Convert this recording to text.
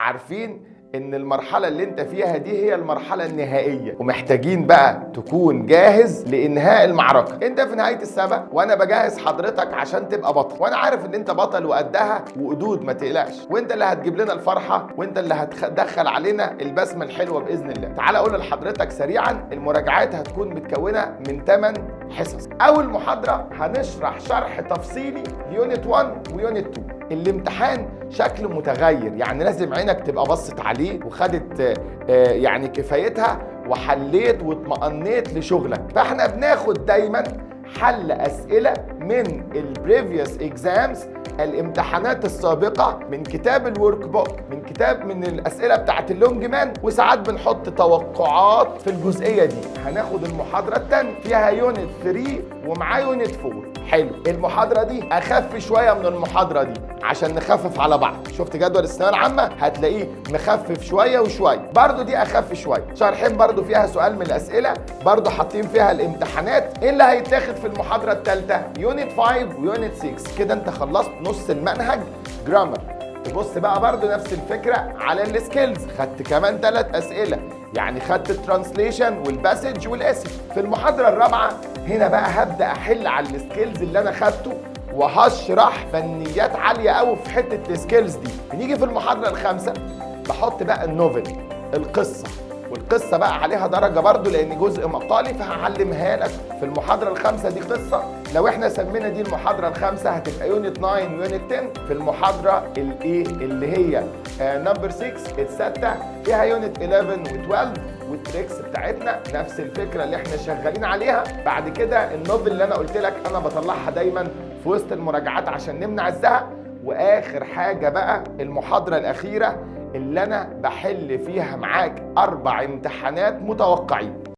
عارفين ان المرحلة اللي انت فيها دي هي المرحلة النهائية، ومحتاجين بقى تكون جاهز لانهاء المعركة. انت في نهاية السبق وانا بجهز حضرتك عشان تبقى بطل، وانا عارف ان انت بطل وقدها وقدود، ما تقلقش، وانت اللي هتجيب لنا الفرحة وانت اللي هتدخل علينا البسمة الحلوة باذن الله. تعال اقول لحضرتك سريعا، المراجعات هتكون متكونة من 8 حصص. اول محاضرة هنشرح شرح تفصيلي ليونت 1 ويونت 2. الامتحان شكله متغير، يعني لازم عينك تبقى بصت عليه وخدت يعني كفايتها وحليت واطمأنيت لشغلك. فاحنا بناخد دايما حل أسئلة من البريفيوس اكزامز، الامتحانات السابقة، من كتاب الورك بوك، من الأسئلة بتاعت اللونج مان، وساعات بنحط توقعات في الجزئية دي. هناخد المحاضرة التانية فيها يونت 3 ومعاه يونت 4. حلو، المحاضرة دي أخف شوية من المحاضرة دي عشان نخفف على بعض. شفت جدول الثانوية العامة هتلاقيه مخفف شوية وشوية، برضو دي أخف شوية. شرحين برضو فيها سؤال من الأسئلة، برضو حاطين فيها الامتحانات. إيه اللي هيتاخد في المحاضرة الثالثة؟ يونت 5 ويونت 6. كده أنت خلصت نص المنهج جرامر. تبص بقى برضو نفس الفكرة على السكيلز، خدت كمان 3 أسئلة، يعني خدت الترانسليشن والباسج والاسم. في المحاضرة الرابعة هنا بقى هبدأ أحل على السكيلز اللي أنا خدته، وهشرح فنيات عالية قوي في حتة السكيلز دي. بنيجي في المحاضرة الخامسة بحط بقى النوفل، القصة، والقصة بقى عليها درجة برضو لأن جزء مقالي، فهعلمها لك في المحاضرة الخامسة دي قصة. لو احنا سمينا دي المحاضرة الخامسة هتبقى يونت 9 ويونت 10. في المحاضرة اللي هي نمبر 6 الستة فيها يونت 11 و12 والتريكس بتاعتنا، نفس الفكرة اللي احنا شغالين عليها. بعد كده النوفل اللي انا قلت لك انا بطلعها دايما في وسط المراجعات عشان نمنع الزهق. واخر حاجة بقى المحاضرة الاخيرة اللي انا بحل فيها معاك 4 امتحانات متوقعين.